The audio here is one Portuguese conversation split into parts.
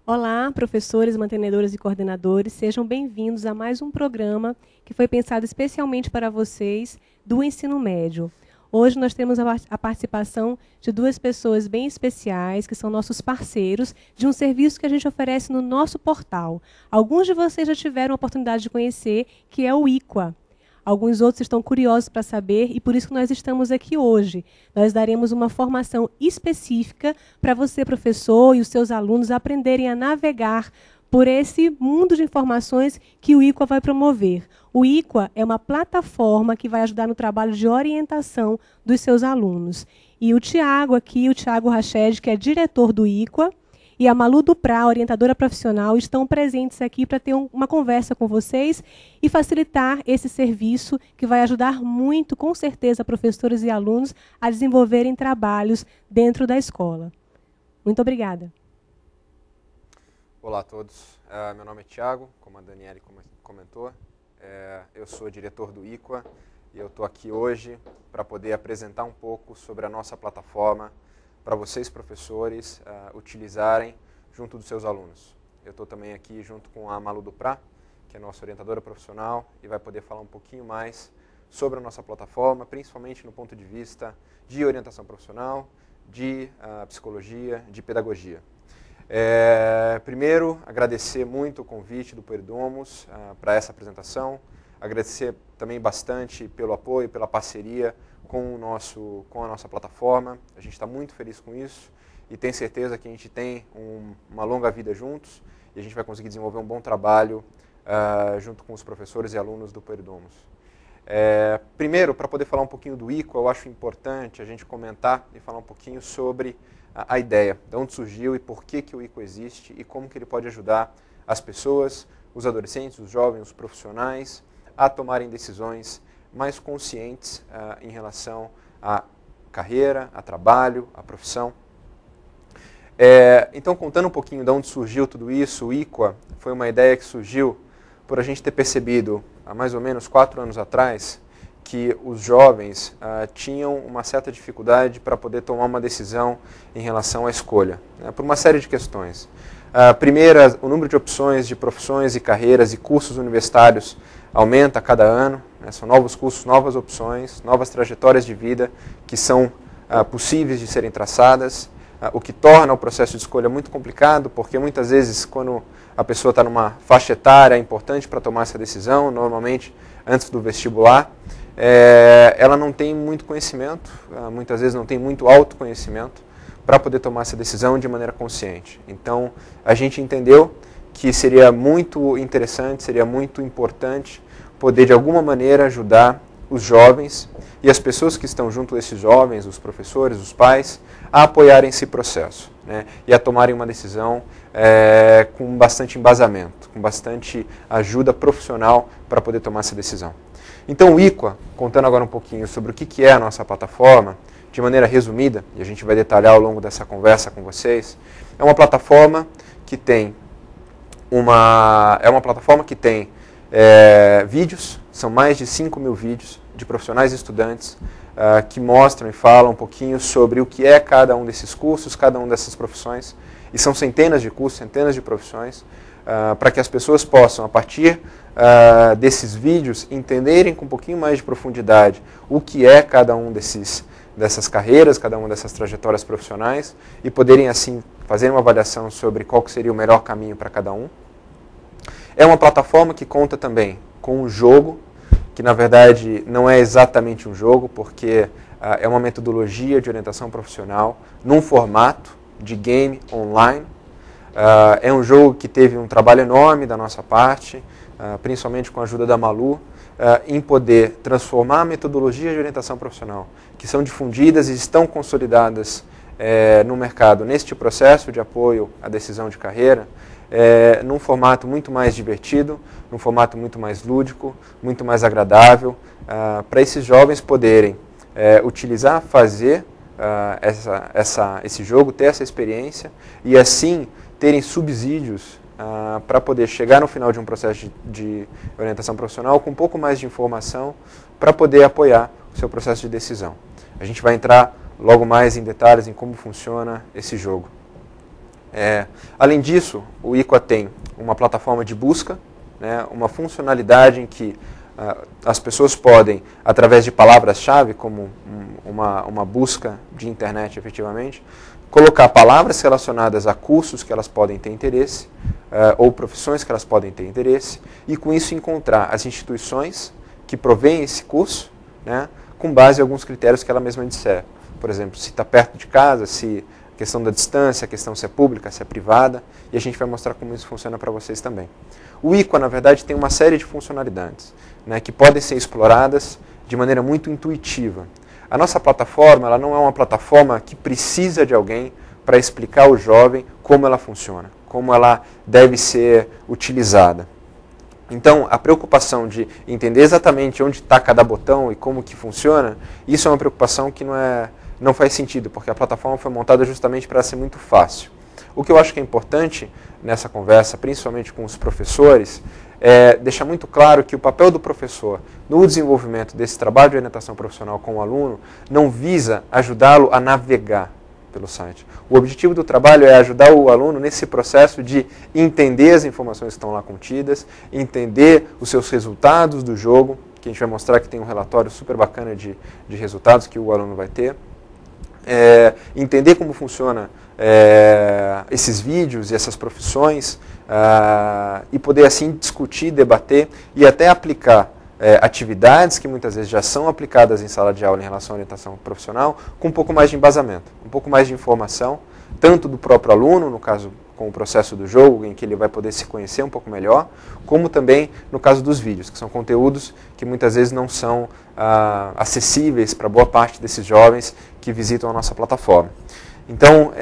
Olá, professores, mantenedores e coordenadores, sejam bem-vindos a mais um programa que foi pensado especialmente para vocês do ensino médio. Hoje nós temos a participação de duas pessoas bem especiais, que são nossos parceiros, de um serviço que a gente oferece no nosso portal. Alguns de vocês já tiveram a oportunidade de conhecer, que é o IQA. Alguns outros estão curiosos para saber e por isso que nós estamos aqui hoje. Nós daremos uma formação específica para você, professor, e os seus alunos aprenderem a navegar por esse mundo de informações que o IQA vai promover. O IQA é uma plataforma que vai ajudar no trabalho de orientação dos seus alunos. E o Tiago aqui, o Tiago Rached, que é diretor do IQA, e a Malu Duprá, orientadora profissional, estão presentes aqui para ter uma conversa com vocês e facilitar esse serviço que vai ajudar muito, com certeza, professores e alunos a desenvolverem trabalhos dentro da escola. Muito obrigada. Olá a todos, meu nome é Tiago, como a Daniele comentou, eu sou diretor do IQA e eu estou aqui hoje para poder apresentar um pouco sobre a nossa plataforma para vocês, professores, utilizarem junto dos seus alunos. Eu estou também aqui junto com a Malu Duprá, que é nossa orientadora profissional, e vai poder falar um pouquinho mais sobre a nossa plataforma, principalmente no ponto de vista de orientação profissional, de psicologia, de pedagogia. Primeiro, agradecer muito o convite do Pueridomus para essa apresentação, agradecer também bastante pelo apoio, pela parceria com a nossa plataforma. A gente está muito feliz com isso e tem certeza que a gente tem uma longa vida juntos e a gente vai conseguir desenvolver um bom trabalho junto com os professores e alunos do Pueridomus. Primeiro, para poder falar um pouquinho do IQA, eu acho importante a gente comentar e falar um pouquinho sobre a ideia, de onde surgiu e por que o IQA existe e como que ele pode ajudar as pessoas, os adolescentes, os jovens, os profissionais a tomarem decisões mais conscientes em relação à carreira, a trabalho, à profissão. Então, contando um pouquinho de onde surgiu tudo isso, o IQA foi uma ideia que surgiu por a gente ter percebido, há mais ou menos 4 anos atrás, que os jovens tinham uma certa dificuldade para poder tomar uma decisão em relação à escolha, né, por uma série de questões. Primeira, o número de opções de profissões e carreiras e cursos universitários aumenta a cada ano, né, são novos cursos, novas opções, novas trajetórias de vida que são possíveis de serem traçadas, o que torna o processo de escolha muito complicado, porque muitas vezes quando a pessoa está numa faixa etária importante para tomar essa decisão, normalmente antes do vestibular, ela não tem muito conhecimento, muitas vezes não tem muito autoconhecimento para poder tomar essa decisão de maneira consciente. Então, a gente entendeu que seria muito interessante, seria muito importante poder, de alguma maneira, ajudar os jovens e as pessoas que estão junto a esses jovens, os professores, os pais, a apoiarem esse processo, né, e a tomarem uma decisão com bastante embasamento, com bastante ajuda profissional para poder tomar essa decisão. Então, o IQA, contando agora um pouquinho sobre o que é a nossa plataforma, de maneira resumida, e a gente vai detalhar ao longo dessa conversa com vocês, é uma plataforma que tem vídeos, são mais de 5.000 vídeos de profissionais e estudantes que mostram e falam um pouquinho sobre o que é cada um desses cursos, cada uma dessas profissões, e são centenas de cursos, centenas de profissões, para que as pessoas possam, a partir desses vídeos, entenderem com um pouquinho mais de profundidade o que é cada um dessas carreiras, cada uma dessas trajetórias profissionais, e poderem, assim, fazer uma avaliação sobre qual que seria o melhor caminho para cada um. É uma plataforma que conta também com um jogo, que na verdade não é exatamente um jogo, porque é uma metodologia de orientação profissional num formato de game online. É um jogo que teve um trabalho enorme da nossa parte, principalmente com a ajuda da Malu, em poder transformar a metodologia de orientação profissional, que são difundidas e estão consolidadas no mercado, neste processo de apoio à decisão de carreira, num formato muito mais divertido, num formato muito mais lúdico, muito mais agradável, para esses jovens poderem utilizar, fazer esse jogo, ter essa experiência e assim terem subsídios para poder chegar no final de um processo de orientação profissional com um pouco mais de informação para poder apoiar o seu processo de decisão. A gente vai entrar logo mais em detalhes em como funciona esse jogo. Além disso, o IQA tem uma plataforma de busca, né, uma funcionalidade em que as pessoas podem, através de palavras-chave, como uma busca de internet efetivamente, colocar palavras relacionadas a cursos que elas podem ter interesse, ou profissões que elas podem ter interesse, e com isso encontrar as instituições que provêm esse curso, né, com base em alguns critérios que ela mesma disser. Por exemplo, se está perto de casa, se a questão da distância, a questão se é pública, se é privada, e a gente vai mostrar como isso funciona para vocês também. O IQA, na verdade, tem uma série de funcionalidades, né, que podem ser exploradas de maneira muito intuitiva. A nossa plataforma, ela não é uma plataforma que precisa de alguém para explicar ao jovem como ela funciona, como ela deve ser utilizada. Então, a preocupação de entender exatamente onde está cada botão e como que funciona, isso é uma preocupação que não faz sentido, porque a plataforma foi montada justamente para ser muito fácil. O que eu acho que é importante nessa conversa, principalmente com os professores, é deixar muito claro que o papel do professor no desenvolvimento desse trabalho de orientação profissional com o aluno não visa ajudá-lo a navegar pelo site. O objetivo do trabalho é ajudar o aluno nesse processo de entender as informações que estão lá contidas, entender os seus resultados do jogo, que a gente vai mostrar que tem um relatório super bacana de resultados que o aluno vai ter, entender como funciona esses vídeos e essas profissões, e poder assim discutir, debater e até aplicar atividades que muitas vezes já são aplicadas em sala de aula em relação à orientação profissional, com um pouco mais de embasamento, um pouco mais de informação, tanto do próprio aluno, no caso com o processo do jogo, em que ele vai poder se conhecer um pouco melhor, como também no caso dos vídeos, que são conteúdos que muitas vezes não são acessíveis para boa parte desses jovens que visitam a nossa plataforma. Então,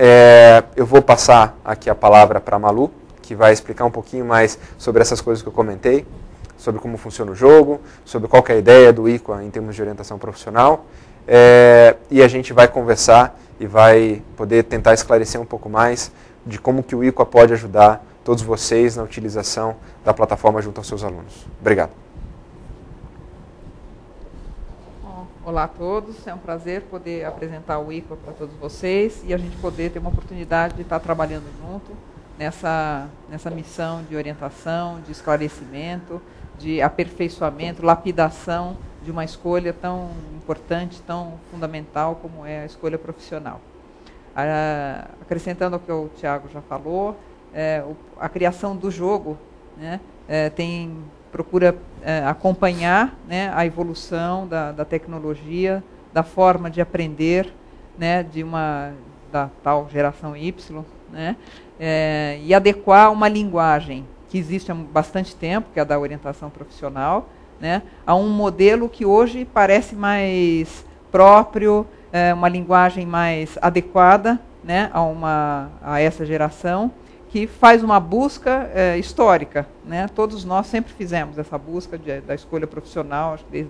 eu vou passar aqui a palavra para a Malu, que vai explicar um pouquinho mais sobre essas coisas que eu comentei, sobre como funciona o jogo, sobre qual que é a ideia do IQA em termos de orientação profissional, e a gente vai conversar e vai poder tentar esclarecer um pouco mais de como que o IQA pode ajudar todos vocês na utilização da plataforma junto aos seus alunos. Obrigado. Olá a todos, é um prazer poder apresentar o IQA para todos vocês e a gente poder ter uma oportunidade de estar trabalhando junto nessa missão de orientação, de esclarecimento, de aperfeiçoamento, lapidação de uma escolha tão importante, tão fundamental como é a escolha profissional. Acrescentando ao que o Tiago já falou, a criação do jogo, né, procura acompanhar, né, a evolução da tecnologia, da forma de aprender, né, da tal geração Y, né, e adequar uma linguagem que existe há bastante tempo, que é a da orientação profissional, né, a um modelo que hoje parece mais próprio, uma linguagem mais adequada, né, a essa geração, que faz uma busca histórica, né? Todos nós sempre fizemos essa busca da escolha profissional, acho que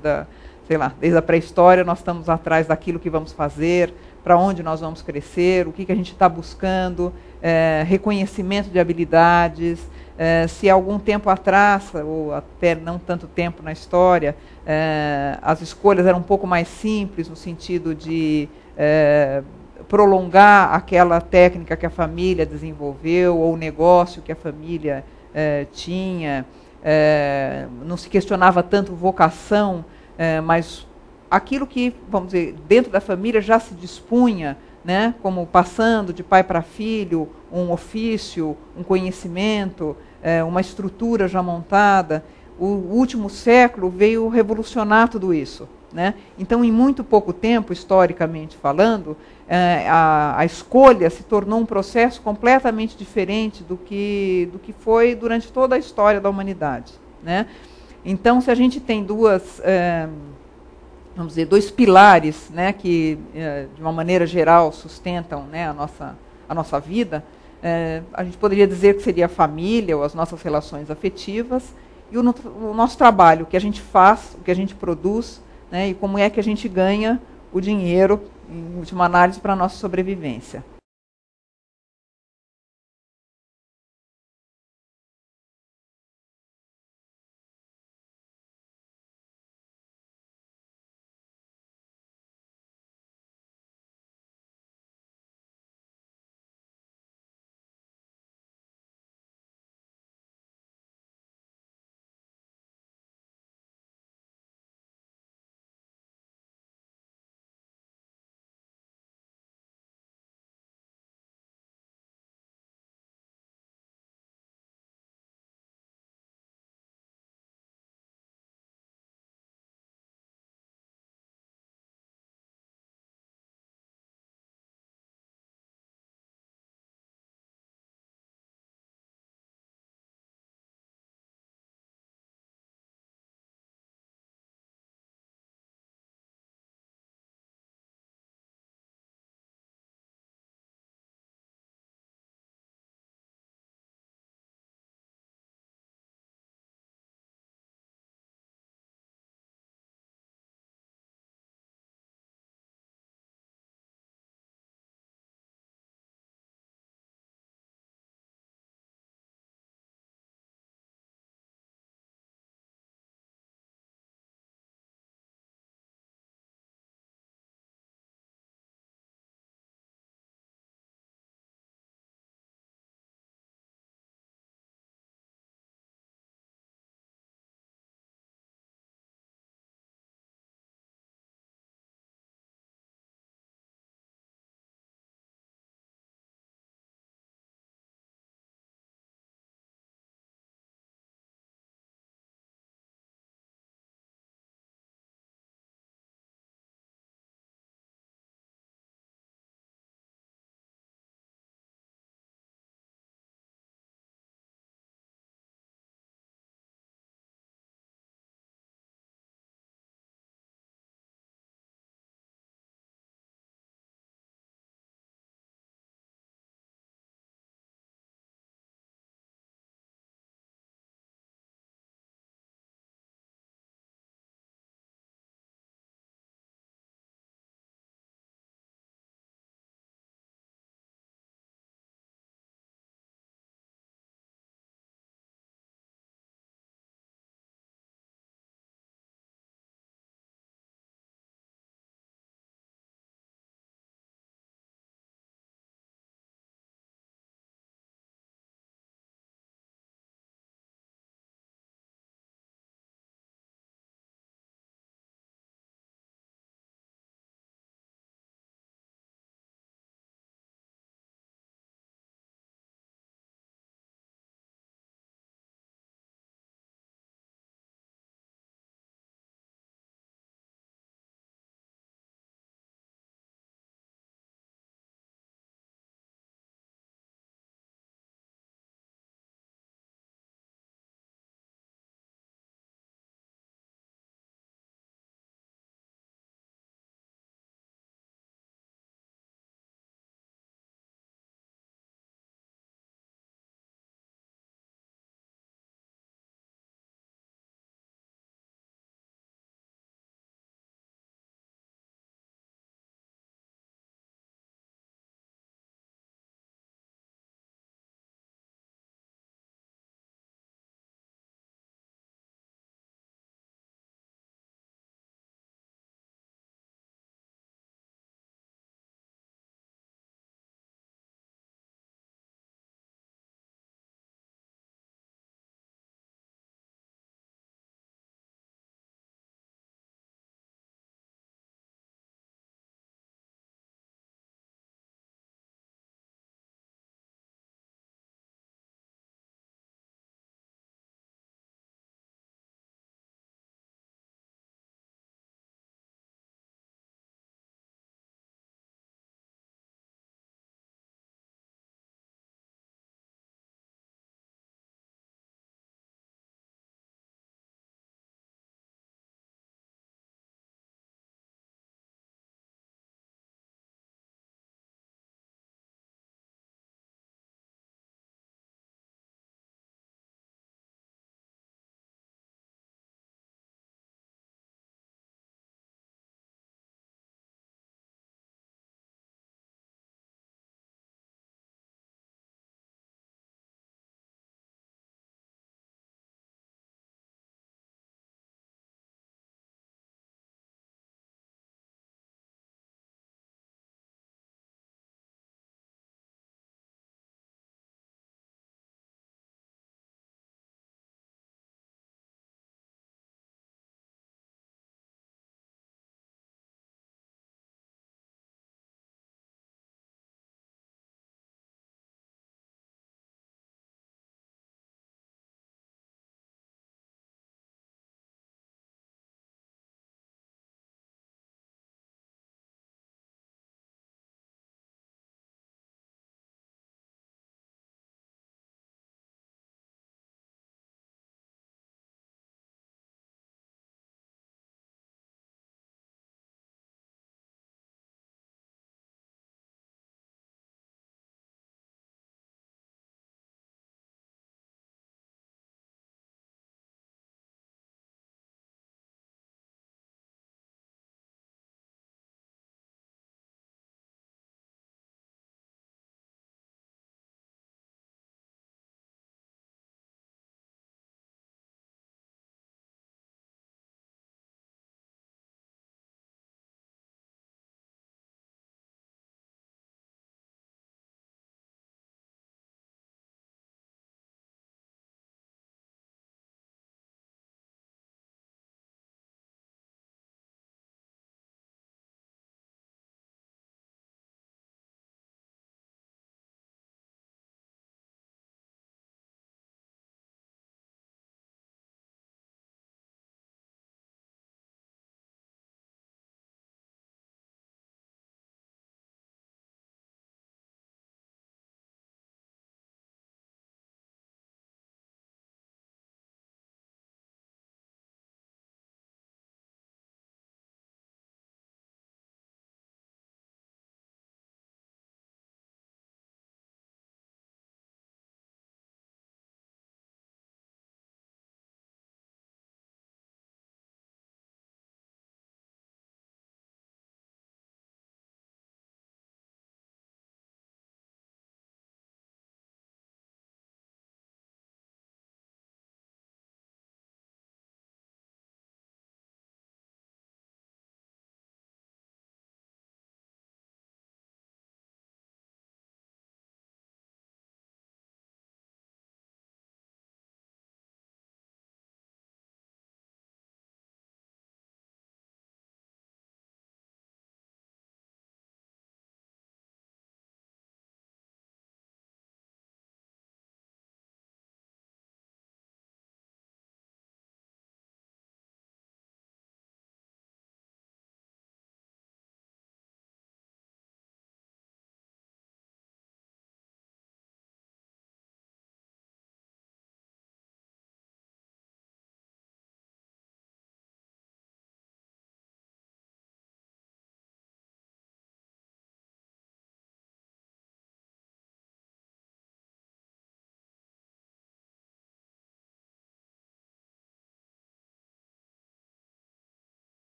desde a pré-história nós estamos atrás daquilo que vamos fazer, para onde nós vamos crescer, o que a gente está buscando, reconhecimento de habilidades. Se algum tempo atrás, ou até não tanto tempo na história, as escolhas eram um pouco mais simples, no sentido de prolongar aquela técnica que a família desenvolveu, ou o negócio que a família tinha, não se questionava tanto vocação, mas aquilo que, vamos dizer, dentro da família já se dispunha, né, como passando de pai para filho, um ofício, um conhecimento, uma estrutura já montada. O último século veio revolucionar tudo isso, né? Então, em muito pouco tempo, historicamente falando, a escolha se tornou um processo completamente diferente do que foi durante toda a história da humanidade, né? Então, se a gente tem vamos dizer, dois pilares, né, que, de uma maneira geral, sustentam, né, a nossa vida, a gente poderia dizer que seria a família, ou as nossas relações afetivas, e o nosso trabalho, o que a gente faz, o que a gente produz, né, e como é que a gente ganha o dinheiro, em última análise, para a nossa sobrevivência.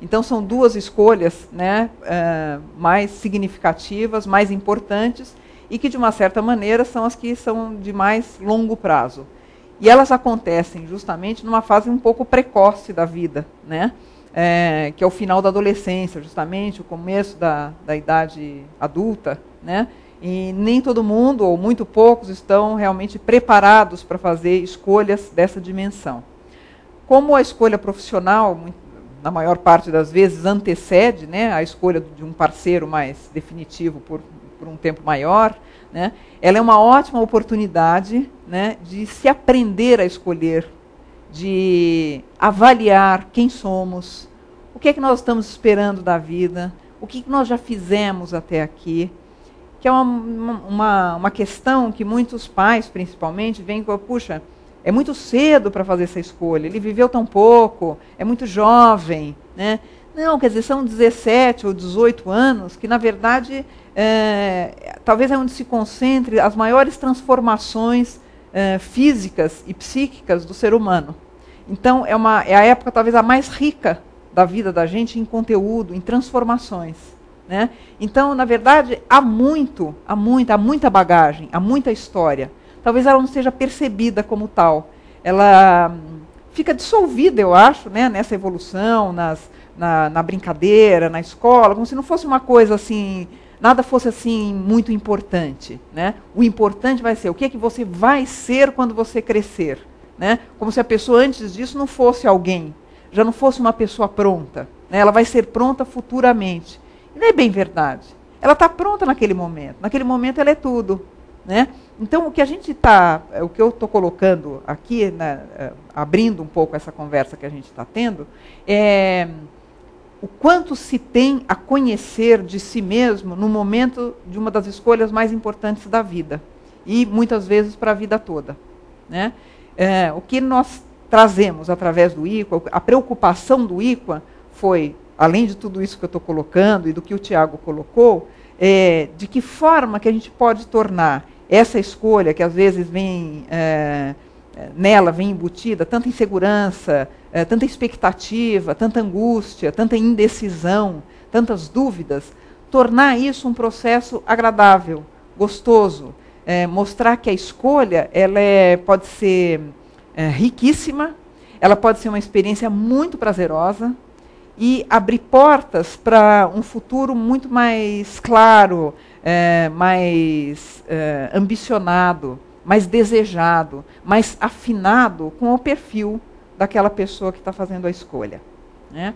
Então, são duas escolhas, né, mais significativas, mais importantes, e que, de uma certa maneira, são as que são de mais longo prazo. E elas acontecem justamente numa fase um pouco precoce da vida, né, que é o final da adolescência, justamente, o começo da idade adulta, né, e nem todo mundo, ou muito poucos, estão realmente preparados para fazer escolhas dessa dimensão. Como a escolha profissional, na maior parte das vezes, antecede, né, a escolha de um parceiro mais definitivo por um tempo maior, né, ela é uma ótima oportunidade, né, de se aprender a escolher, de avaliar quem somos, o que é que nós estamos esperando da vida, o que nós já fizemos até aqui, que é uma questão que muitos pais, principalmente, veem com, puxa, é muito cedo para fazer essa escolha, ele viveu tão pouco, é muito jovem, né? Não, quer dizer, são 17 ou 18 anos que, na verdade, talvez é onde se concentre as maiores transformações físicas e psíquicas do ser humano. Então, é a época talvez a mais rica da vida da gente em conteúdo, em transformações, né? Então, na verdade, há muita bagagem, há muita história. Talvez ela não seja percebida como tal. Ela fica dissolvida, eu acho, né, nessa evolução, na brincadeira, na escola, como se não fosse uma coisa assim, nada fosse assim muito importante, né? O importante vai ser o que é que você vai ser quando você crescer, né? Como se a pessoa antes disso não fosse alguém, já não fosse uma pessoa pronta, né? Ela vai ser pronta futuramente. E não é bem verdade. Ela está pronta naquele momento ela é tudo, né? Então, o que eu estou colocando aqui, né, abrindo um pouco essa conversa que a gente está tendo, é o quanto se tem a conhecer de si mesmo no momento de uma das escolhas mais importantes da vida, e muitas vezes para a vida toda, né? O que nós trazemos através do IQA, a preocupação do IQA foi, além de tudo isso que eu estou colocando e do que o Tiago colocou, de que forma que a gente pode tornar essa escolha, que às vezes nela vem embutida tanta insegurança, tanta expectativa, tanta angústia, tanta indecisão, tantas dúvidas, tornar isso um processo agradável, gostoso, mostrar que a escolha pode ser riquíssima, ela pode ser uma experiência muito prazerosa e abrir portas para um futuro muito mais claro, mais ambicionado, mais desejado, mais afinado com o perfil daquela pessoa que está fazendo a escolha, né?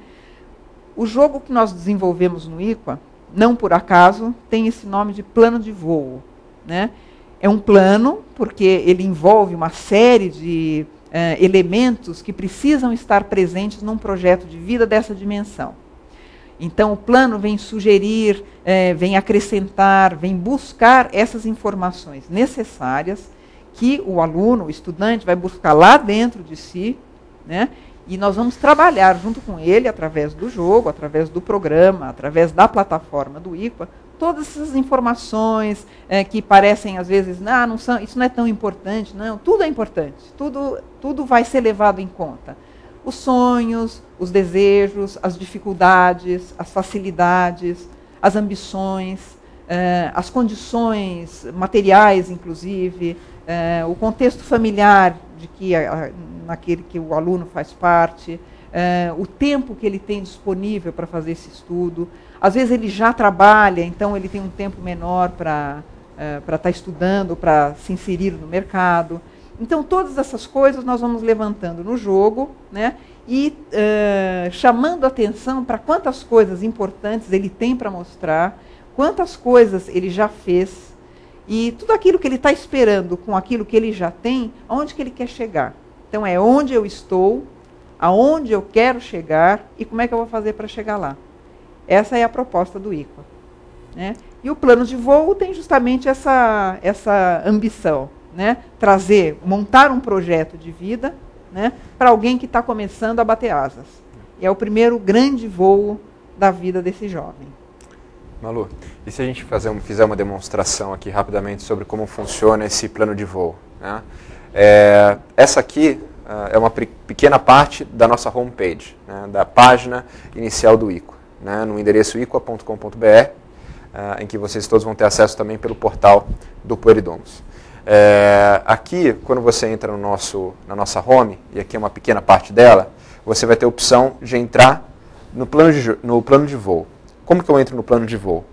O jogo que nós desenvolvemos no IQA, não por acaso, tem esse nome de plano de voo, né? É um plano porque ele envolve uma série de elementos que precisam estar presentes num projeto de vida dessa dimensão. Então, o plano vem sugerir, vem acrescentar, vem buscar essas informações necessárias que o aluno, o estudante, vai buscar lá dentro de si, né? E nós vamos trabalhar junto com ele, através do jogo, através do programa, através da plataforma do IQA, todas essas informações que parecem, às vezes, não são, isso não é tão importante. Não, tudo é importante, tudo vai ser levado em conta. Os sonhos, os desejos, as dificuldades, as facilidades, as ambições, as condições materiais, inclusive, o contexto familiar naquele que o aluno faz parte, o tempo que ele tem disponível para fazer esse estudo. Às vezes ele já trabalha, então ele tem um tempo menor para estar estudando, para se inserir no mercado. Então, todas essas coisas nós vamos levantando no jogo, né, e chamando atenção para quantas coisas importantes ele tem para mostrar, quantas coisas ele já fez, e tudo aquilo que ele está esperando com aquilo que ele já tem, aonde que ele quer chegar. Então, é onde eu estou, aonde eu quero chegar e como é que eu vou fazer para chegar lá. Essa é a proposta do IQA, né? E o plano de voo tem justamente essa ambição, né? Montar um projeto de vida, né, para alguém que está começando a bater asas. E é o primeiro grande voo da vida desse jovem. Malu, e se a gente fizer uma demonstração aqui rapidamente sobre como funciona esse plano de voo, né? Essa aqui é uma pequena parte da nossa homepage, né, da página inicial do ICO, né, no endereço icoa.com.br, em que vocês todos vão ter acesso também pelo portal do Pueridomus. Aqui, quando você entra na nossa home, e aqui é uma pequena parte dela, você vai ter a opção de entrar no plano de voo. Como que eu entro no plano de voo?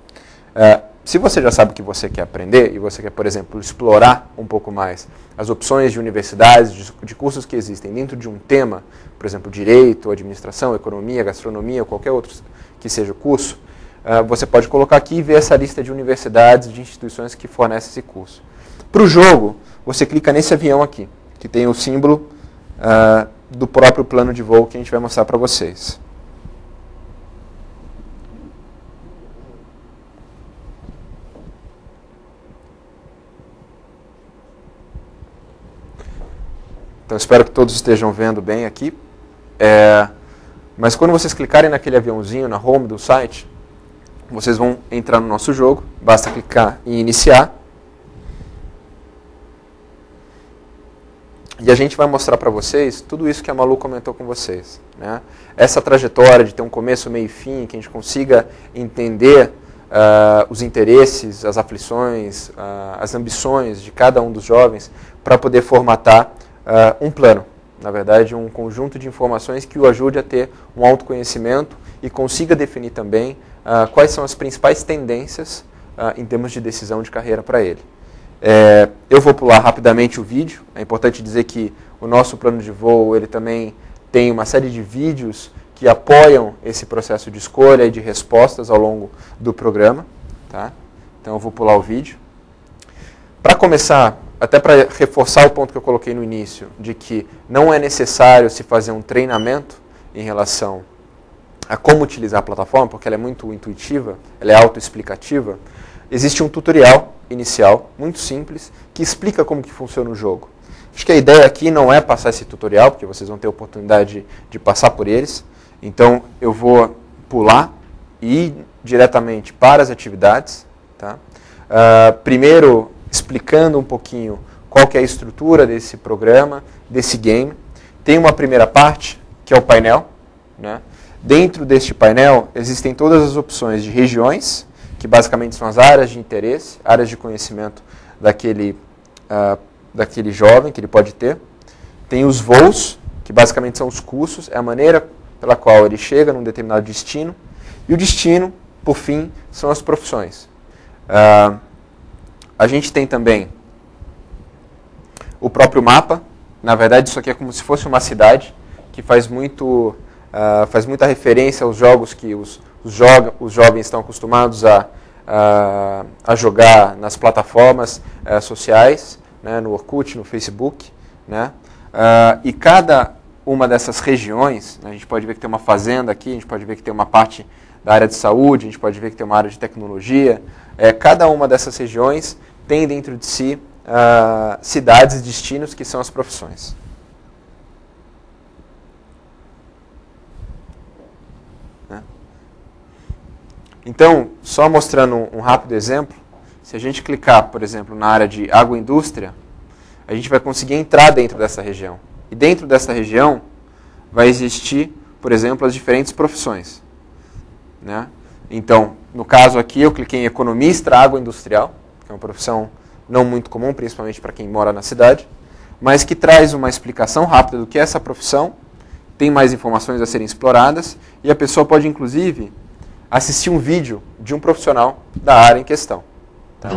Se você já sabe o que você quer aprender, e você quer, por exemplo, explorar um pouco mais as opções de universidades, de cursos que existem dentro de um tema, por exemplo, direito, administração, economia, gastronomia, qualquer outro que seja o curso, você pode colocar aqui e ver essa lista de universidades, de instituições que fornecem esse curso. Para o jogo, você clica nesse avião aqui, que tem o símbolo do próprio plano de voo que a gente vai mostrar para vocês. Então, espero que todos estejam vendo bem aqui. Mas quando vocês clicarem naquele aviãozinho, na home do site, vocês vão entrar no nosso jogo. Basta clicar em iniciar. E a gente vai mostrar para vocês tudo isso que a Malu comentou com vocês, né? Essa trajetória de ter um começo, meio e fim, que a gente consiga entender os interesses, as aflições, as ambições de cada um dos jovens para poder formatar um plano, na verdade, um conjunto de informações que o ajude a ter um autoconhecimento e consiga definir também quais são as principais tendências em termos de decisão de carreira para ele. Eu vou pular rapidamente o vídeo. É importante dizer que o nosso plano de voo ele também tem uma série de vídeos que apoiam esse processo de escolha e de respostas ao longo do programa. Tá? Então eu vou pular o vídeo. Para começar, até para reforçar o ponto que eu coloquei no início, de que não é necessário se fazer um treinamento em relação a como utilizar a plataforma, porque ela é muito intuitiva, ela é autoexplicativa, existe um tutorial inicial, muito simples, que explica como que funciona o jogo. Acho que a ideia aqui não é passar esse tutorial, porque vocês vão ter a oportunidade de passar por eles. Então, eu vou pular e ir diretamente para as atividades. Tá? Primeiro, explicando um pouquinho qual que é a estrutura desse programa, desse game. Tem uma primeira parte, que é o painel. Né? Dentro deste painel, existem todas as opções de regiões, que basicamente são as áreas de interesse, áreas de conhecimento daquele jovem que ele pode ter. Tem os voos, que basicamente são os cursos, é a maneira pela qual ele chega num determinado destino. E o destino, por fim, são as profissões. A gente tem também o próprio mapa. Na verdade, isso aqui é como se fosse uma cidade, que faz muita referência aos jogos que os jovens estão acostumados a jogar nas plataformas sociais, né, no Orkut, no Facebook. Né? E cada uma dessas regiões, né, a gente pode ver que tem uma fazenda aqui, a gente pode ver que tem uma parte da área de saúde, a gente pode ver que tem uma área de tecnologia. Cada uma dessas regiões tem dentro de si cidades e destinos que são as profissões. Então, só mostrando um rápido exemplo, se a gente clicar, por exemplo, na área de agroindústria, a gente vai conseguir entrar dentro dessa região. E dentro dessa região vai existir, por exemplo, as diferentes profissões. Né? Então, no caso aqui, eu cliquei em economista agroindustrial, que é uma profissão não muito comum, principalmente para quem mora na cidade, mas que traz uma explicação rápida do que é essa profissão, tem mais informações a serem exploradas, e a pessoa pode, inclusive, assistir um vídeo de um profissional da área em questão. Tá?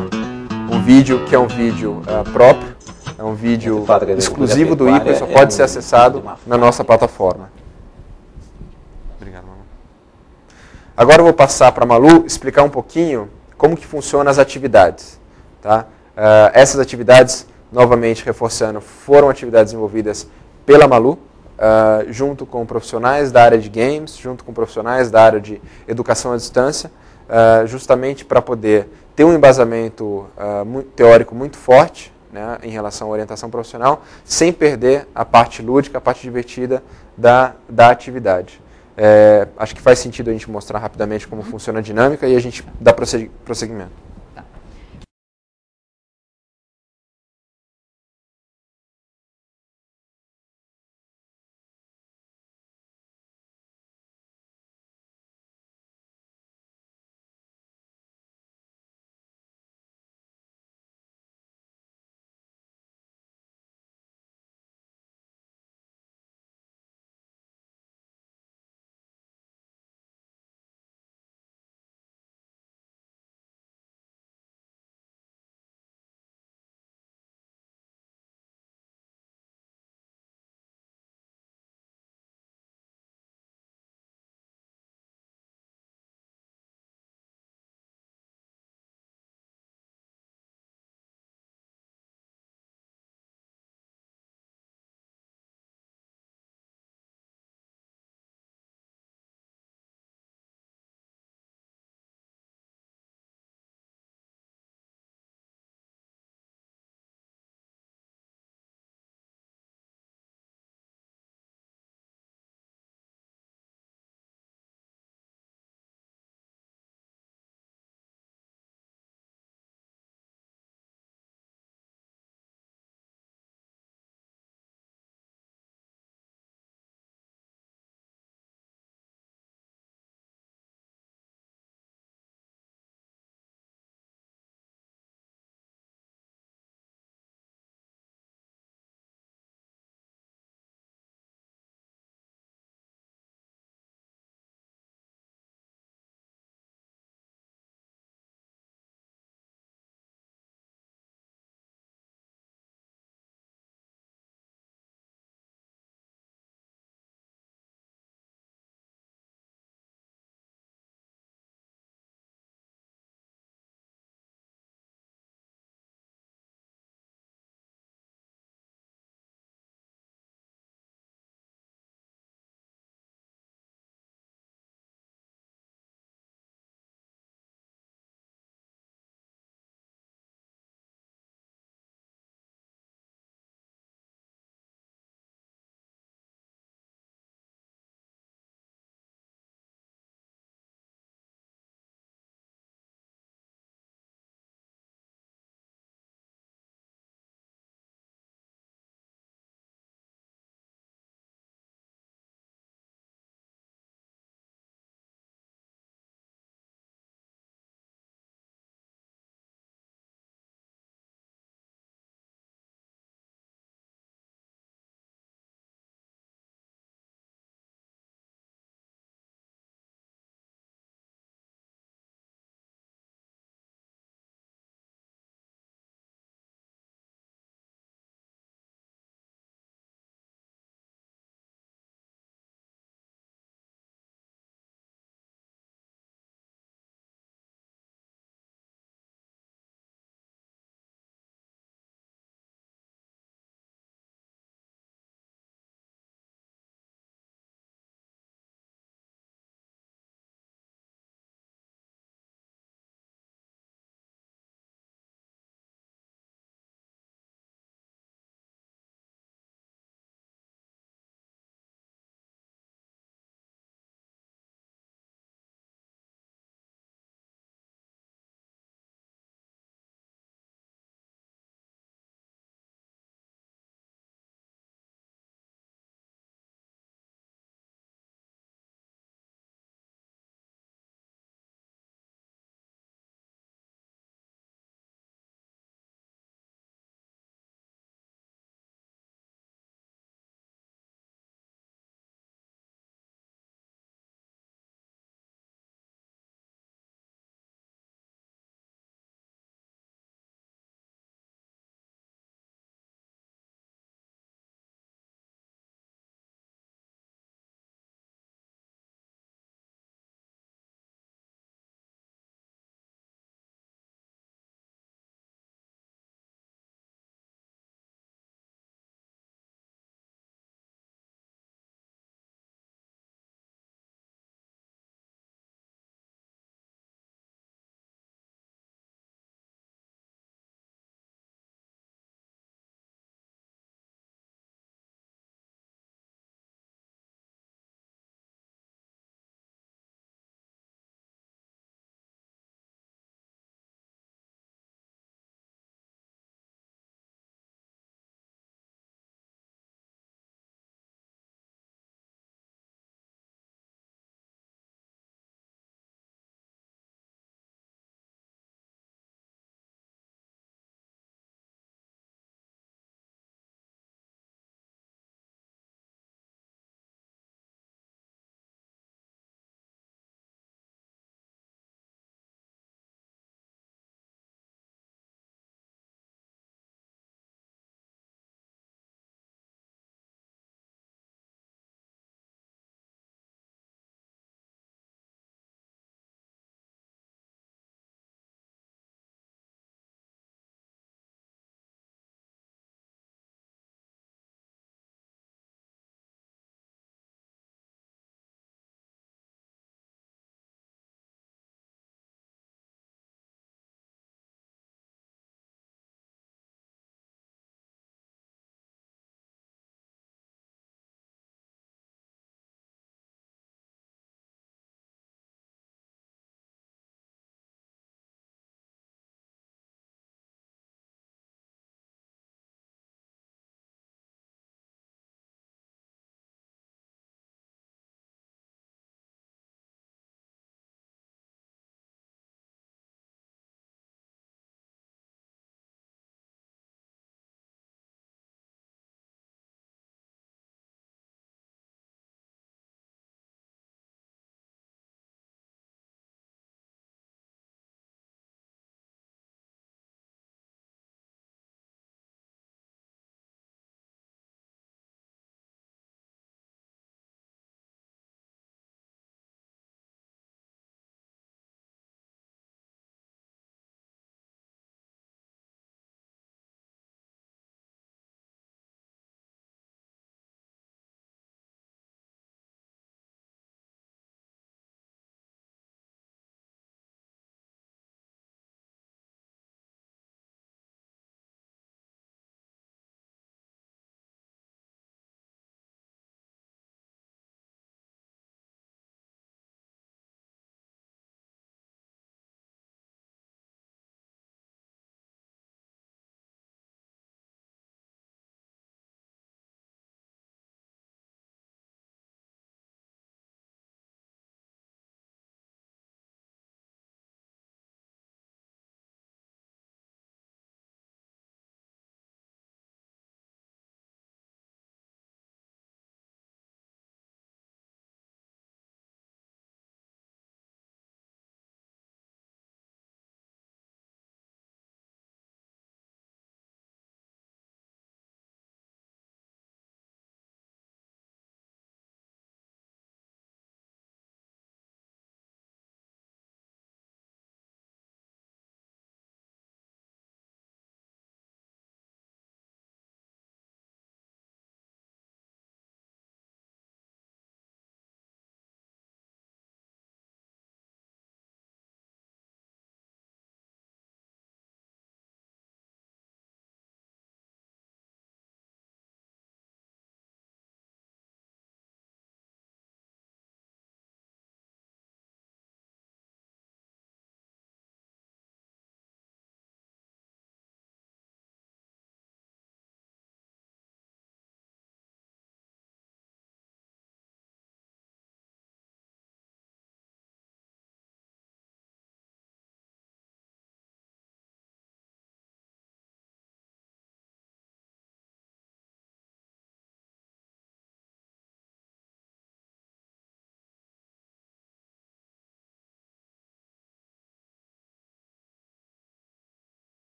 Um vídeo que é um vídeo próprio, é um vídeo exclusivo do ICO e só pode ser acessado na nossa plataforma. Obrigado, Malu. Agora eu vou passar para a Malu explicar um pouquinho como que funcionam as atividades. Tá? Essas atividades, novamente reforçando, foram atividades desenvolvidas pela Malu, junto com profissionais da área de games, junto com profissionais da área de educação à distância, justamente para poder ter um embasamento teórico muito forte, né, em relação à orientação profissional, sem perder a parte lúdica, a parte divertida da atividade. Acho que faz sentido a gente mostrar rapidamente como funciona a dinâmica e a gente dá prosseguimento.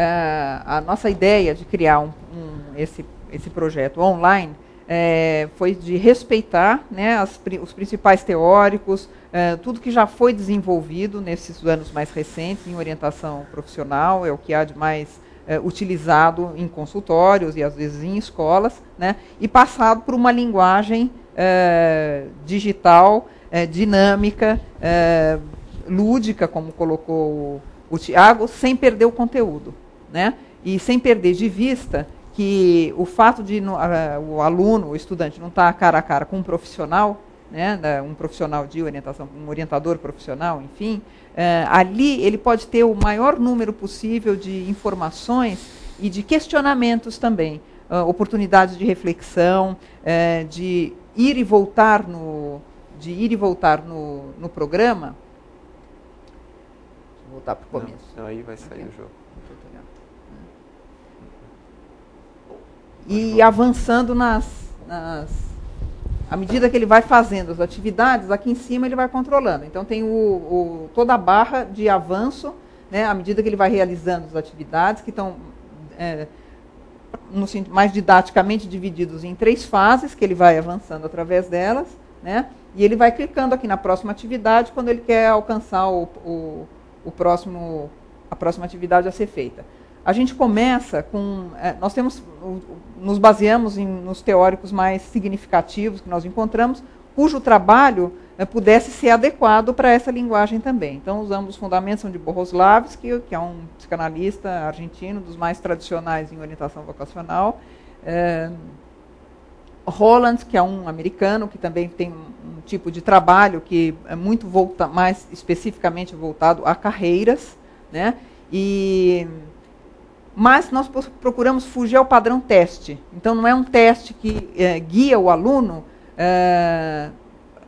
a nossa ideia de criar esse projeto online foi de respeitar, né, os principais teóricos, tudo que já foi desenvolvido nesses anos mais recentes em orientação profissional, é o que há de mais utilizado em consultórios e às vezes em escolas, né, e passado por uma linguagem digital, dinâmica, lúdica, como colocou o Tiago, sem perder o conteúdo, né, e sem perder de vista que o fato de o aluno, o estudante, não estar cara a cara com um profissional, né, um profissional de orientação, um orientador profissional, enfim, ali ele pode ter o maior número possível de informações e de questionamentos também, oportunidades de reflexão, de ir e voltar no programa. Deixa eu voltar para o começo. Não, aí vai sair o jogo. E avançando à medida que ele vai fazendo as atividades, aqui em cima ele vai controlando. Então tem toda a barra de avanço, né, à medida que ele vai realizando as atividades, que estão mais didaticamente divididos em 3 fases, que ele vai avançando através delas, né, e ele vai clicando aqui na próxima atividade quando ele quer alcançar a próxima atividade a ser feita. A gente começa com... nos baseamos nos teóricos mais significativos que nós encontramos, cujo trabalho pudesse ser adequado para essa linguagem também. Então, usamos os fundamentos de Bohoslavsky, que é um psicanalista argentino, dos mais tradicionais em orientação vocacional. Holland, que é um americano, que também tem um tipo de trabalho que é muito mais especificamente voltado a carreiras, né? Mas nós procuramos fugir ao padrão teste. Então, não é um teste que guia o aluno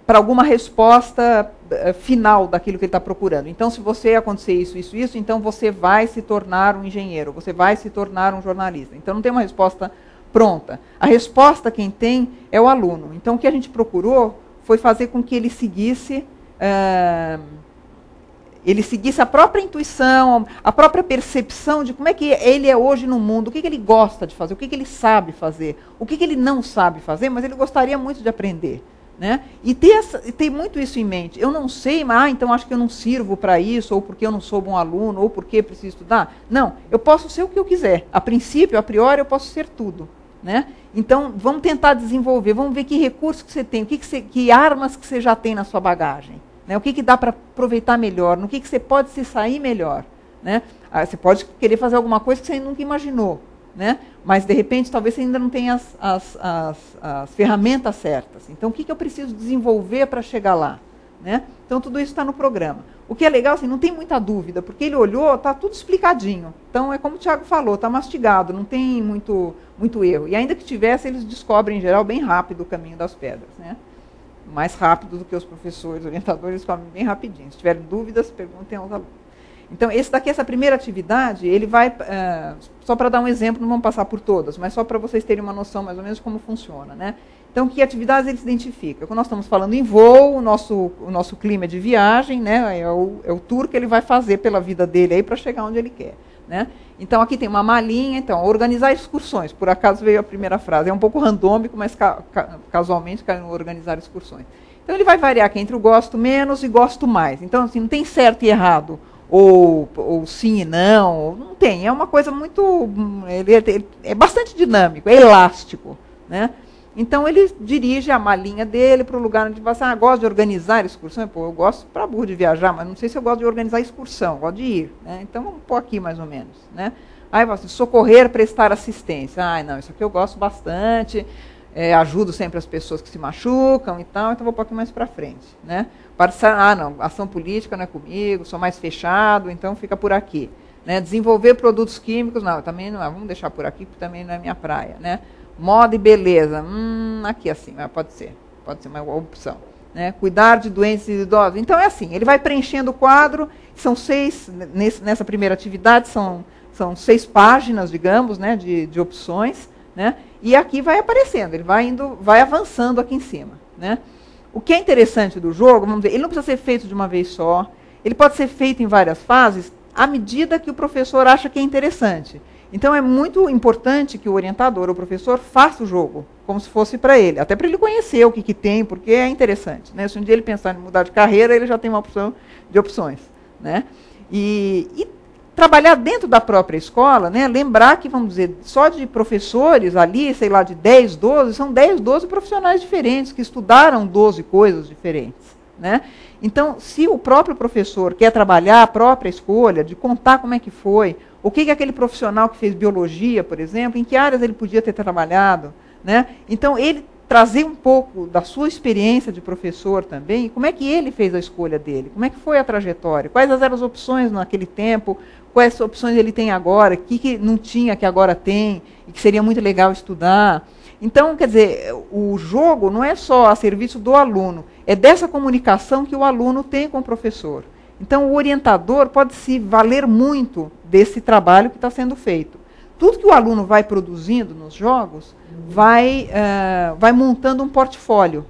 para alguma resposta final daquilo que ele está procurando. Então, se você acontecer isso, então você vai se tornar um engenheiro, você vai se tornar um jornalista. Então, não tem uma resposta pronta. A resposta quem tem é o aluno. Então, o que a gente procurou foi fazer com que ele seguisse a própria intuição, a própria percepção de como é que ele é hoje no mundo, o que ele gosta de fazer, o que ele sabe fazer, o que ele não sabe fazer, mas ele gostaria muito de aprender, né? E ter muito isso em mente. Eu não sei, mas então acho que eu não sirvo para isso, ou porque eu não sou bom aluno, ou porque preciso estudar. Não, eu posso ser o que eu quiser. A princípio, a priori, eu posso ser tudo, né? Então, vamos tentar desenvolver, vamos ver que recursos que você tem, que armas que você já tem na sua bagagem. Né, o que dá para aproveitar melhor, no que você pode se sair melhor. Né? Você pode querer fazer alguma coisa que você nunca imaginou, né? Mas, de repente, talvez você ainda não tenha as ferramentas certas. Então, o que eu preciso desenvolver para chegar lá? Né? Então, tudo isso está no programa. O que é legal, assim, não tem muita dúvida, porque ele olhou, está tudo explicadinho. Então, é como o Tiago falou, está mastigado, não tem muito erro. E ainda que tivesse, eles descobrem, em geral, bem rápido o caminho das pedras, né? Mais rápido do que os professores, orientadores, comem bem rapidinho. Se tiverem dúvidas, perguntem aos alunos. Então, essa primeira atividade, ele vai, só para dar um exemplo, não vamos passar por todas, mas só para vocês terem uma noção mais ou menos de como funciona, né? Então, que atividades ele se identifica? Quando nós estamos falando em voo, o nosso clima é de viagem, né? É o tour que ele vai fazer pela vida dele aí para chegar onde ele quer, né? Então, aqui tem uma malinha, então, organizar excursões. Por acaso veio a primeira frase. É um pouco randômico, mas casualmente caiu no organizar excursões. Então, ele vai variar aqui entre o gosto menos e gosto mais. Então, assim, não tem certo e errado, ou sim e não tem. É uma coisa muito... Ele é bastante dinâmico, é elástico, né? Então, ele dirige a malinha dele para o lugar onde vai assim, gosto de organizar excursão. Pô, eu gosto para burro de viajar, mas não sei se eu gosto de organizar excursão, gosto de ir. Né? Então, vamos pôr aqui mais ou menos. Né? Aí, assim, socorrer, prestar assistência. Não, isso aqui eu gosto bastante, ajudo sempre as pessoas que se machucam e tal, então vou pôr aqui mais para frente. Né? Não, ação política não é comigo, sou mais fechado, então fica por aqui. Né? Desenvolver produtos químicos, não, também não é, vamos deixar por aqui, porque também não é minha praia. Né? Moda e beleza, aqui assim, pode ser uma opção. Né? Cuidar de doentes e idosos. Então, é assim, ele vai preenchendo o quadro, são 6, nessa primeira atividade, são 6 páginas, digamos, né, de opções, né? E aqui vai aparecendo, ele vai avançando aqui em cima. Né? O que é interessante do jogo, vamos dizer, ele não precisa ser feito de uma vez só, ele pode ser feito em várias fases, à medida que o professor acha que é interessante. Então, é muito importante que o orientador, o professor, faça o jogo, como se fosse para ele, até para ele conhecer o que tem, porque é interessante. Né? Se um dia ele pensar em mudar de carreira, ele já tem uma opção de opções. Né? E trabalhar dentro da própria escola, né? Lembrar que, vamos dizer, só de professores ali, sei lá, de 10, 12, são 10, 12 profissionais diferentes, que estudaram 12 coisas diferentes. Né? Então, se o próprio professor quer trabalhar a própria escolha, de contar como é que foi, o que aquele profissional que fez biologia, por exemplo, em que áreas ele podia ter trabalhado, né? Então, ele trazer um pouco da sua experiência de professor também, como é que ele fez a escolha dele, como é que foi a trajetória, quais eram as opções naquele tempo, quais opções ele tem agora, o que não tinha que agora tem, e que seria muito legal estudar. Então, quer dizer, o jogo não é só a serviço do aluno, é dessa comunicação que o aluno tem com o professor. Então, o orientador pode se valer muito desse trabalho que está sendo feito. Tudo que o aluno vai produzindo nos jogos vai montando um portfólio.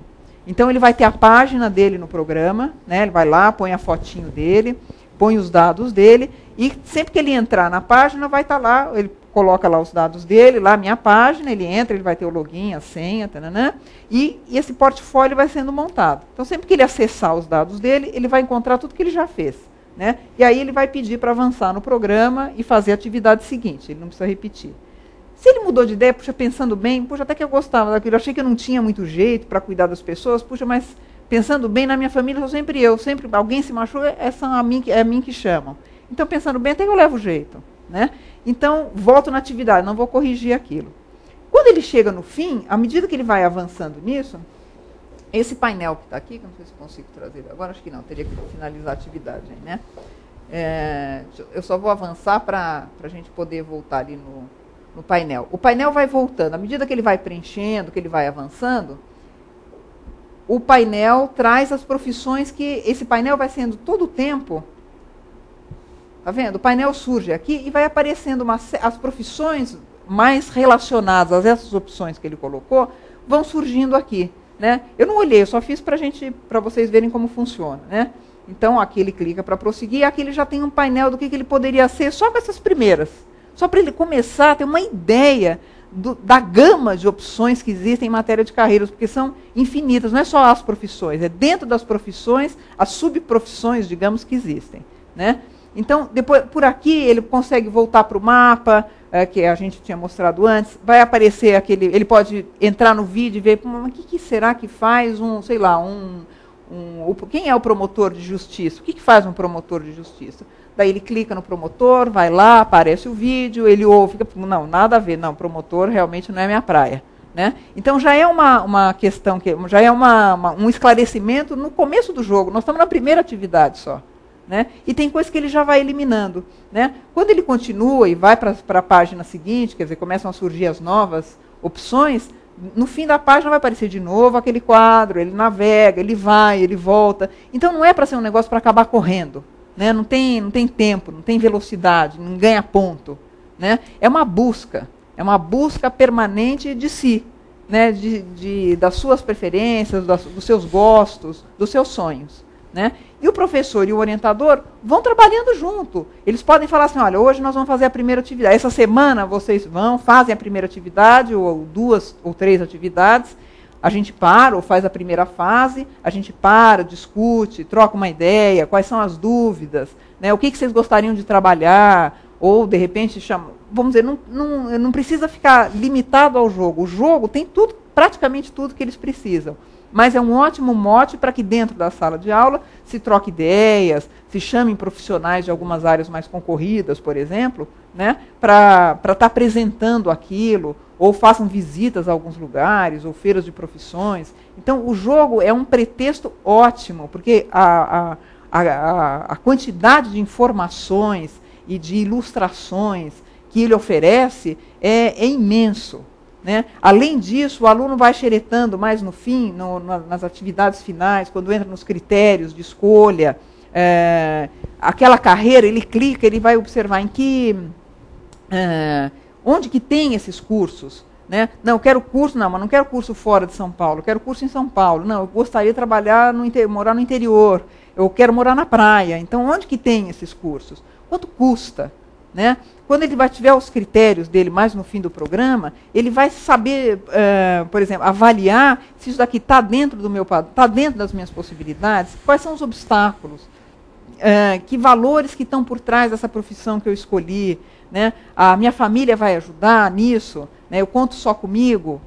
Então, ele vai ter a página dele no programa, né? Ele vai lá, põe a fotinho dele, põe os dados dele, e sempre que ele entrar na página, vai estar lá, ele coloca lá os dados dele, lá a minha página, ele entra, ele vai ter o login, a senha, tananã, e esse portfólio vai sendo montado. Então, sempre que ele acessar os dados dele, ele vai encontrar tudo que ele já fez. Né? E aí ele vai pedir para avançar no programa e fazer a atividade seguinte, ele não precisa repetir. Se ele mudou de ideia, puxa, pensando bem, puxa, até que eu gostava daquilo, achei que eu não tinha muito jeito para cuidar das pessoas, puxa, mas pensando bem, na minha família sou sempre eu, sempre alguém se machuca, é a mim que chamam. Então, pensando bem, até que eu levo jeito. Né? Então, volto na atividade, não vou corrigir aquilo. Quando ele chega no fim, à medida que ele vai avançando nisso, esse painel que está aqui, que eu não sei se consigo trazer agora, acho que não, teria que finalizar a atividade aí, né? Eu só vou avançar para a gente poder voltar ali no painel. O painel vai voltando, à medida que ele vai preenchendo, que ele vai avançando, o painel traz as profissões que esse painel vai sendo todo o tempo. Está vendo? O painel surge aqui e vai aparecendo as profissões mais relacionadas a essas opções que ele colocou, vão surgindo aqui. Né? Eu não olhei, eu só fiz para vocês verem como funciona. Né? Então, aqui ele clica para prosseguir, aqui ele já tem um painel do que ele poderia ser, só com essas primeiras. Só para ele começar a ter uma ideia da gama de opções que existem em matéria de carreiras, porque são infinitas, não é só as profissões, é dentro das profissões, as subprofissões, digamos, que existem. Né? Então, depois, por aqui, ele consegue voltar para o mapa, que a gente tinha mostrado antes, vai aparecer aquele, ele pode entrar no vídeo e ver, mas o que será que faz sei lá, quem é o promotor de justiça? O que faz um promotor de justiça? Daí ele clica no promotor, vai lá, aparece o vídeo, ele ouve, não, nada a ver, não, promotor realmente não é minha praia. Né? Então já é uma questão, já é um esclarecimento no começo do jogo, nós estamos na primeira atividade só. Né? E tem coisas que ele já vai eliminando. Né? Quando ele continua e vai para a página seguinte, quer dizer, começam a surgir as novas opções, no fim da página vai aparecer de novo aquele quadro, ele navega, ele vai, ele volta. Então não é para ser um negócio para acabar correndo. Né? Não tem tempo, não tem velocidade, não ganha ponto. Né? É uma busca permanente de si, né? Das suas preferências, dos seus gostos, dos seus sonhos. Né? E o professor e o orientador vão trabalhando junto. Eles podem falar assim, olha, hoje nós vamos fazer a primeira atividade. Essa semana vocês fazem a primeira atividade, ou 2 ou 3 atividades. A gente para, ou faz a primeira fase, a gente para, discute, troca uma ideia, quais são as dúvidas, né? O que vocês gostariam de trabalhar, ou de repente, vamos dizer, não precisa ficar limitado ao jogo. O jogo tem tudo, praticamente tudo que eles precisam. Mas é um ótimo mote para que dentro da sala de aula se troque ideias, se chamem profissionais de algumas áreas mais concorridas, por exemplo, né, para estar apresentando aquilo, ou façam visitas a alguns lugares, ou feiras de profissões. Então, o jogo é um pretexto ótimo, porque a quantidade de informações e de ilustrações que ele oferece é imenso. Né? Além disso, o aluno vai xeretando mais no fim, nas atividades finais, quando entra nos critérios de escolha, aquela carreira, ele clica, ele vai observar onde que tem esses cursos. Né? Não, eu quero curso, mas não quero curso fora de São Paulo, eu quero curso em São Paulo. Não, eu gostaria de trabalhar morar no interior, eu quero morar na praia. Então, onde que tem esses cursos? quanto custa, né? Quando ele vai tiver os critérios dele mais no fim do programa, ele vai saber, por exemplo, avaliar se isso daqui está dentro do meu, está dentro das minhas possibilidades, quais são os obstáculos, que valores que estão por trás dessa profissão que eu escolhi, né? A minha família vai ajudar nisso, né? Eu conto só comigo.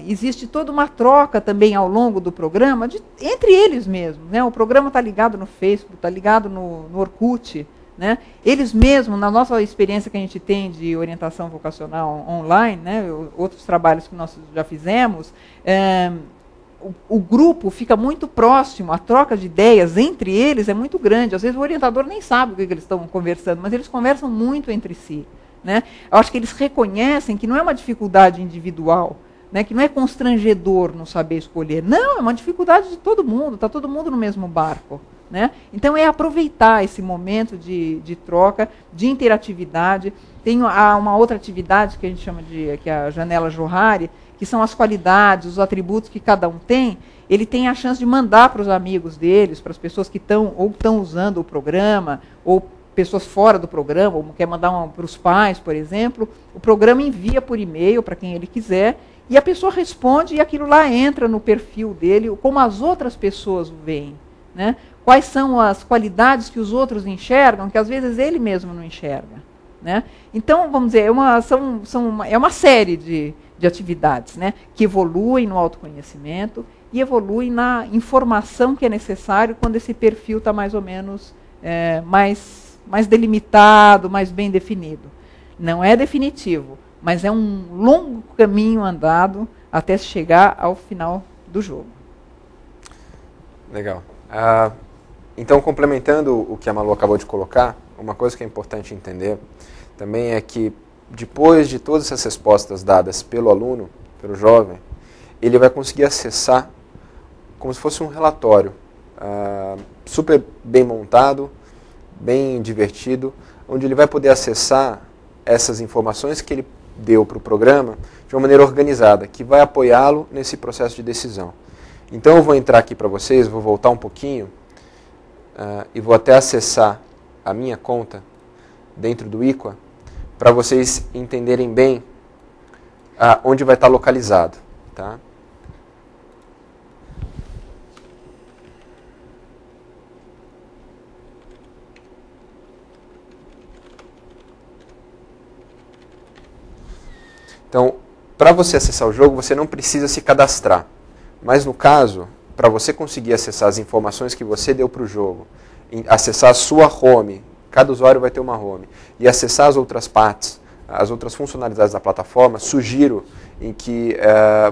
existe toda uma troca também ao longo do programa, entre eles mesmos. Né? O programa está ligado no Facebook, está ligado no Orkut. Né? Eles mesmos, na nossa experiência que a gente tem de orientação vocacional online, né, outros trabalhos que nós já fizemos, o grupo fica muito próximo, a troca de ideias entre eles é muito grande. Às vezes o orientador nem sabe o que eles estão conversando, mas eles conversam muito entre si. Né? Eu acho que eles reconhecem que não é uma dificuldade individual, né, que não é constrangedor não saber escolher. Não, é uma dificuldade de todo mundo, está todo mundo no mesmo barco. Né? Então, é aproveitar esse momento de troca, de interatividade. Tem uma outra atividade que a gente chama que é a janela Johari, que são as qualidades, os atributos que cada um tem. Ele tem a chance de mandar para os amigos deles, para as pessoas que estão usando o programa, ou pessoas fora do programa, ou quer mandar para os pais, por exemplo. O programa envia por e-mail para quem ele quiser, e a pessoa responde, e aquilo lá entra no perfil dele, como as outras pessoas o veem. Né? Quais são as qualidades que os outros enxergam, que às vezes ele mesmo não enxerga. Né? Então, vamos dizer, é uma série de atividades, né, que evoluem no autoconhecimento e evoluem na informação que é necessário quando esse perfil está mais ou menos mais delimitado, mais bem definido. Não é definitivo, mas é um longo caminho andado até chegar ao final do jogo. Legal. Então, complementando o que a Malu acabou de colocar, uma coisa que é importante entender também é que, depois de todas essas respostas dadas pelo aluno, pelo jovem, ele vai conseguir acessar como se fosse um relatório super bem montado, bem divertido, onde ele vai poder acessar essas informações que ele deu para o programa de uma maneira organizada, que vai apoiá-lo nesse processo de decisão. Então eu vou entrar aqui para vocês, vou voltar um pouquinho e vou até acessar a minha conta dentro do IQA para vocês entenderem bem onde vai estar localizado. Tá? Então, para você acessar o jogo, você não precisa se cadastrar. Mas no caso, para você conseguir acessar as informações que você deu para o jogo, acessar a sua home, cada usuário vai ter uma home, e acessar as outras partes, as outras funcionalidades da plataforma, sugiro em que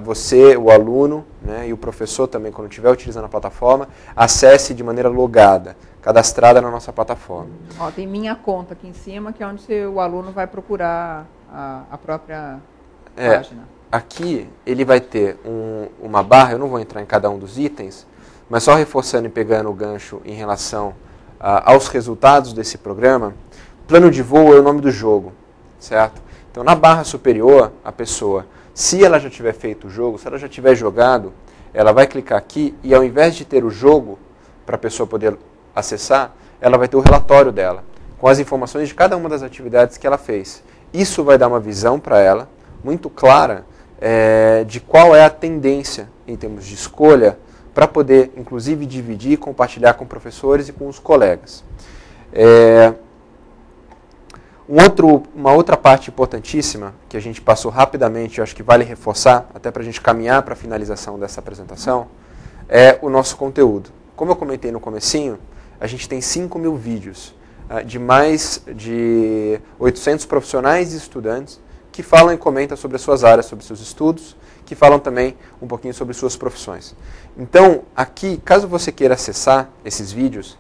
você, o aluno, né, e o professor também, quando estiver utilizando a plataforma, acesse de maneira logada, cadastrada na nossa plataforma. Ó, tem minha conta aqui em cima, que é onde o aluno vai procurar a própria página. Aqui ele vai ter uma barra, eu não vou entrar em cada um dos itens, mas só reforçando e pegando o gancho em relação aos resultados desse programa. Plano de voo é o nome do jogo, certo? Então na barra superior, a pessoa, se ela já tiver feito o jogo, se ela já tiver jogado, ela vai clicar aqui e ao invés de ter o jogo para a pessoa poder acessar, ela vai ter o relatório dela, com as informações de cada uma das atividades que ela fez. Isso vai dar uma visão para ela, muito clara, de qual é a tendência em termos de escolha para poder, inclusive, dividir e compartilhar com professores e com os colegas. Uma outra parte importantíssima, que a gente passou rapidamente, eu acho que vale reforçar, até para a gente caminhar para a finalização dessa apresentação, é o nosso conteúdo. Como eu comentei no comecinho, a gente tem 5.000 vídeos de mais de 800 profissionais e estudantes que falam e comentam sobre as suas áreas, sobre seus estudos, que falam também um pouquinho sobre suas profissões. Então, aqui, caso você queira acessar esses vídeos,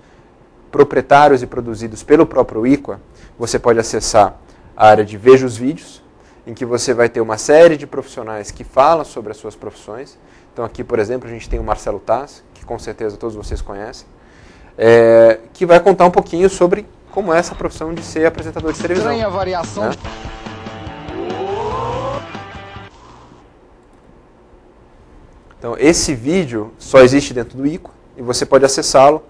proprietários e produzidos pelo próprio IQA, você pode acessar a área de Veja os Vídeos, em que você vai ter uma série de profissionais que falam sobre as suas profissões. Então aqui, por exemplo, a gente tem o Marcelo Taz, que com certeza todos vocês conhecem, que vai contar um pouquinho sobre como é essa profissão de ser apresentador de televisão. Estranha variação. Né? Então, esse vídeo só existe dentro do IQA e você pode acessá-lo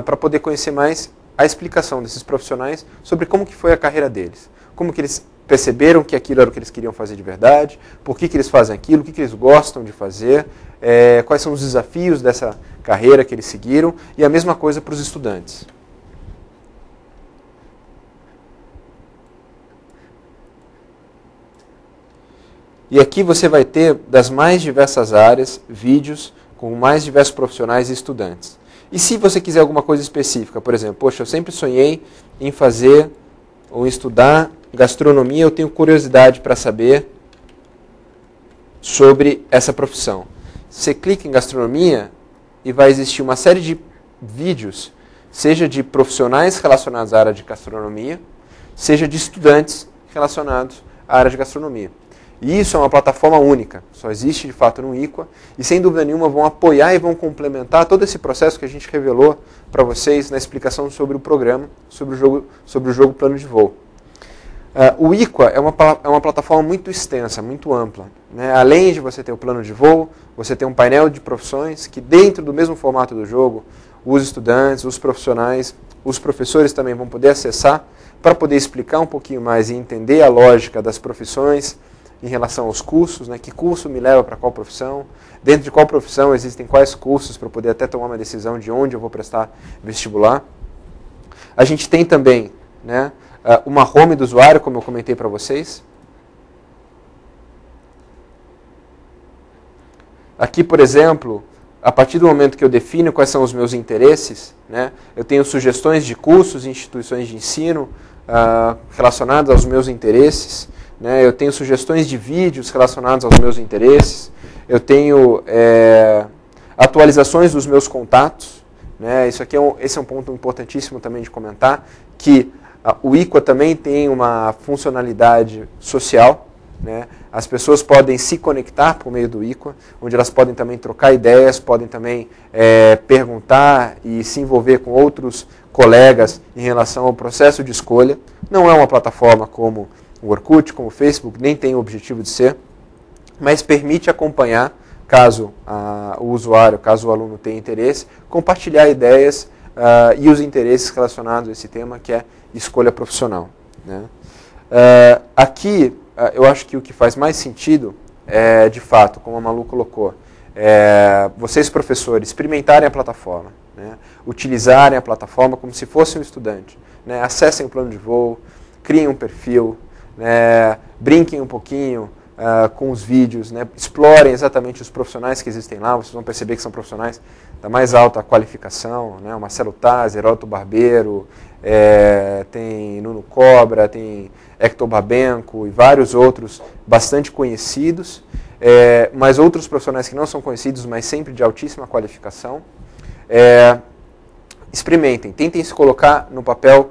para poder conhecer mais a explicação desses profissionais sobre como que foi a carreira deles. Como que eles perceberam que aquilo era o que eles queriam fazer de verdade, por que eles fazem aquilo, o que eles gostam de fazer, quais são os desafios dessa carreira que eles seguiram, e a mesma coisa para os estudantes. E aqui você vai ter, das mais diversas áreas, vídeos com mais diversos profissionais e estudantes. E se você quiser alguma coisa específica, por exemplo, poxa, eu sempre sonhei em fazer ou estudar gastronomia, eu tenho curiosidade para saber sobre essa profissão. Você clica em gastronomia e vai existir uma série de vídeos, seja de profissionais relacionados à área de gastronomia, seja de estudantes relacionados à área de gastronomia. E isso é uma plataforma única, só existe de fato no IQA, e sem dúvida nenhuma vão apoiar e vão complementar todo esse processo que a gente revelou para vocês na explicação sobre o programa, sobre o jogo Plano de Voo. O IQA é uma plataforma muito extensa, muito ampla. Né? Além de você ter o plano de voo, você tem um painel de profissões que dentro do mesmo formato do jogo, os estudantes, os profissionais, os professores também vão poder acessar para poder explicar um pouquinho mais e entender a lógica das profissões em relação aos cursos, né? Que curso me leva para qual profissão, dentro de qual profissão existem quais cursos para poder até tomar uma decisão de onde eu vou prestar vestibular. A gente tem também, né, uma home do usuário, como eu comentei para vocês. Aqui, por exemplo, a partir do momento que eu defino quais são os meus interesses, né, eu tenho sugestões de cursos e instituições de ensino relacionadas aos meus interesses, né, eu tenho sugestões de vídeos relacionados aos meus interesses, eu tenho atualizações dos meus contatos, né, esse é um ponto importantíssimo também de comentar, que o IQA também tem uma funcionalidade social, né? As pessoas podem se conectar por meio do IQA, onde elas podem também trocar ideias, podem também perguntar e se envolver com outros colegas em relação ao processo de escolha. Não é uma plataforma como o Orkut, como o Facebook, nem tem o objetivo de ser, mas permite acompanhar, caso o usuário, caso o aluno tenha interesse, compartilhar ideias e os interesses relacionados a esse tema, que é escolha profissional. Né? Aqui, eu acho que o que faz mais sentido é, de fato, como a Malu colocou, vocês professores experimentarem a plataforma, né? Utilizarem a plataforma como se fosse um estudante. Né? Acessem o plano de voo, criem um perfil, né? Brinquem um pouquinho com os vídeos, né? Explorem exatamente os profissionais que existem lá, vocês vão perceber que são profissionais da mais alta qualificação, né? O Marcelo Taz, Heródoto Barbeiro, tem Nuno Cobra, tem Hector Babenco e vários outros bastante conhecidos, mas outros profissionais que não são conhecidos, mas sempre de altíssima qualificação. Experimentem, tentem se colocar no papel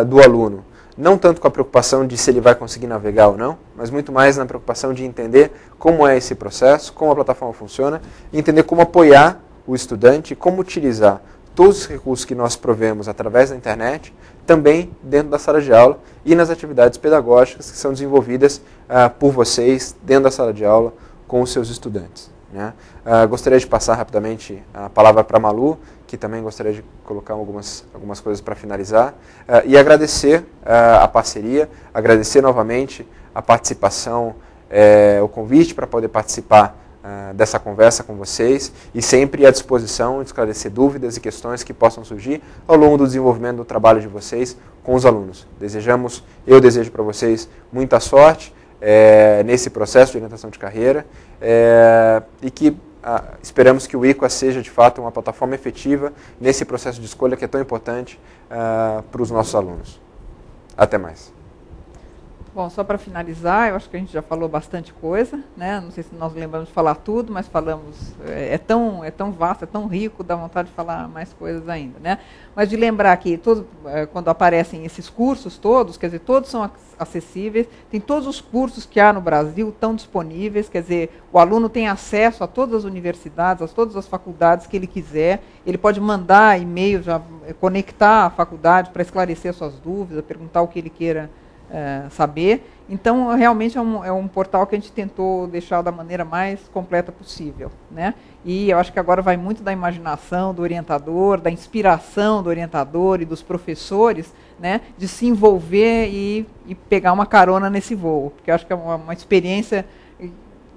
do aluno. Não tanto com a preocupação de se ele vai conseguir navegar ou não, mas muito mais na preocupação de entender como é esse processo, como a plataforma funciona, e entender como apoiar o estudante, como utilizar todos os recursos que nós provemos através da internet, também dentro da sala de aula e nas atividades pedagógicas que são desenvolvidas por vocês dentro da sala de aula com os seus estudantes. Né? Gostaria de passar rapidamente a palavra para a Malu, que também gostaria de colocar algumas coisas para finalizar, e agradecer a parceria, agradecer novamente a participação, o convite para poder participar dessa conversa com vocês, e sempre à disposição de esclarecer dúvidas e questões que possam surgir ao longo do desenvolvimento do trabalho de vocês com os alunos. Eu desejo para vocês muita sorte nesse processo de orientação de carreira, e que esperamos que o IQA seja de fato uma plataforma efetiva nesse processo de escolha que é tão importante para os nossos alunos. Até mais. Bom, só para finalizar, eu acho que a gente já falou bastante coisa, né? Não sei se nós lembramos de falar tudo, mas falamos, é tão vasto, é tão rico, dá vontade de falar mais coisas ainda, né? Mas de lembrar que quando aparecem esses cursos todos, quer dizer, todos são acessíveis, tem todos os cursos que há no Brasil, estão disponíveis, quer dizer, o aluno tem acesso a todas as universidades, a todas as faculdades que ele quiser, ele pode mandar e-mail, já conectar a faculdade para esclarecer suas dúvidas, perguntar o que ele queira saber. Então, realmente é um portal que a gente tentou deixar da maneira mais completa possível, né? E eu acho que agora vai muito da imaginação do orientador, da inspiração do orientador e dos professores, né, de se envolver e pegar uma carona nesse voo, porque eu acho que é uma experiência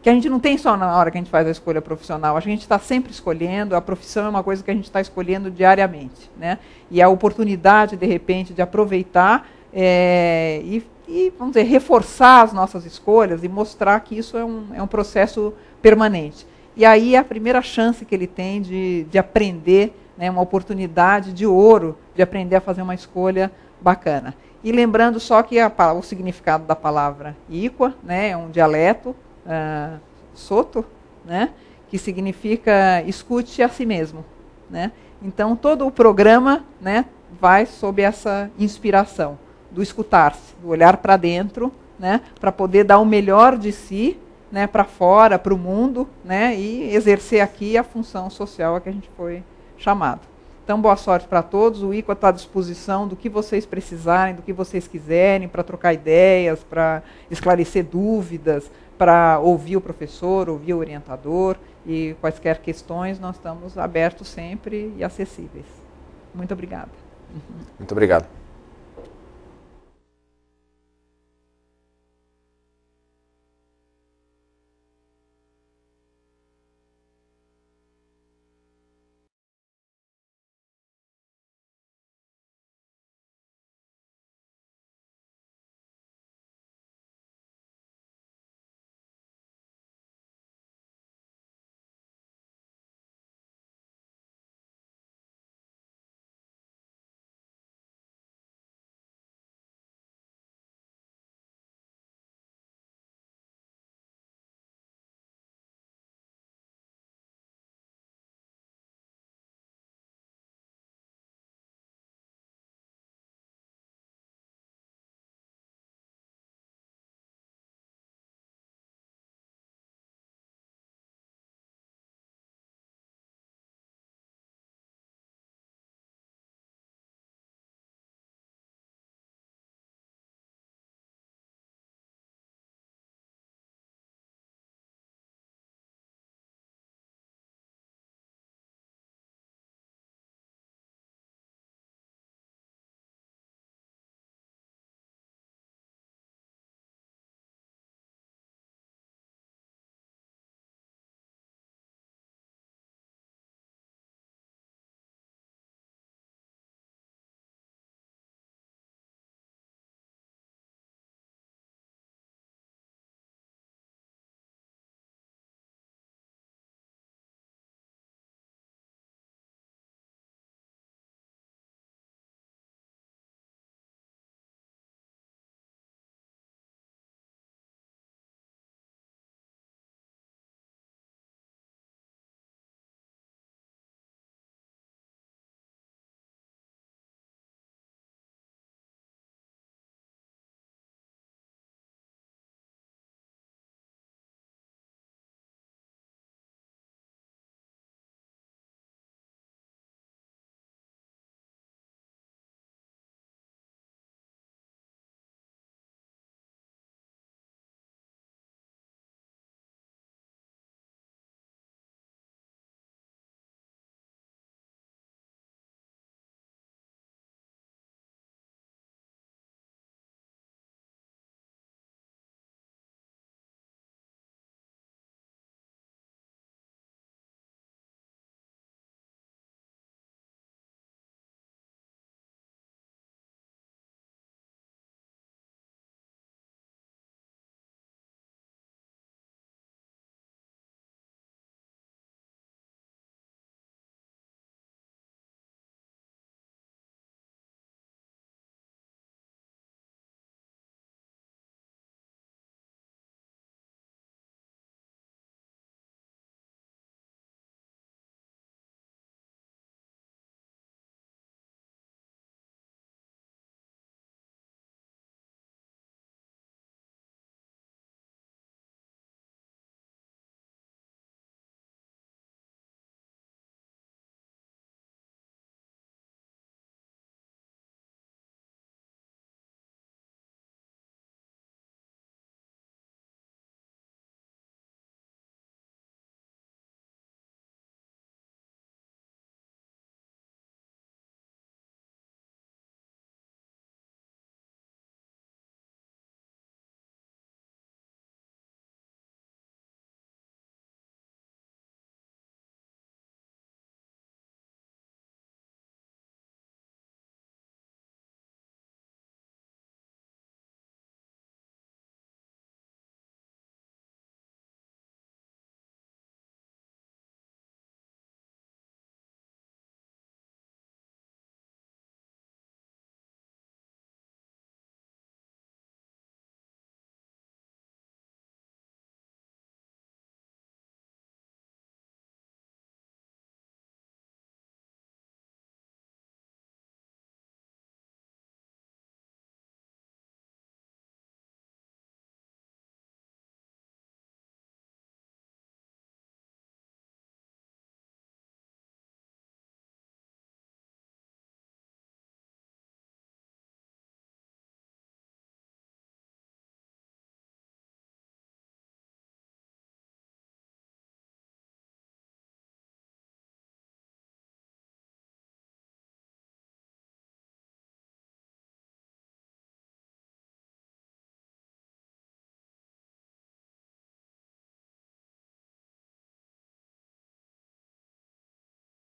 que a gente não tem só na hora que a gente faz a escolha profissional, acho que a gente está sempre escolhendo, a profissão é uma coisa que a gente está escolhendo diariamente, né? E a oportunidade, de repente, de aproveitar e e, vamos dizer, reforçar as nossas escolhas e mostrar que isso é um processo permanente. E aí é a primeira chance que ele tem de aprender, né, uma oportunidade de ouro de aprender a fazer uma escolha bacana. E lembrando só que o significado da palavra Iqua, né, é um dialeto Soto, né, que significa escute a si mesmo, né? Então todo o programa, né, vai sob essa inspiração do escutar-se, do olhar para dentro, né, para poder dar o melhor de si, né, para fora, para o mundo, né, e exercer aqui a função social a que a gente foi chamado. Então, boa sorte para todos. O Iqua está à disposição do que vocês precisarem, do que vocês quiserem, para trocar ideias, para esclarecer dúvidas, para ouvir o professor, ouvir o orientador, e quaisquer questões nós estamos abertos sempre e acessíveis. Muito obrigada. Muito obrigado.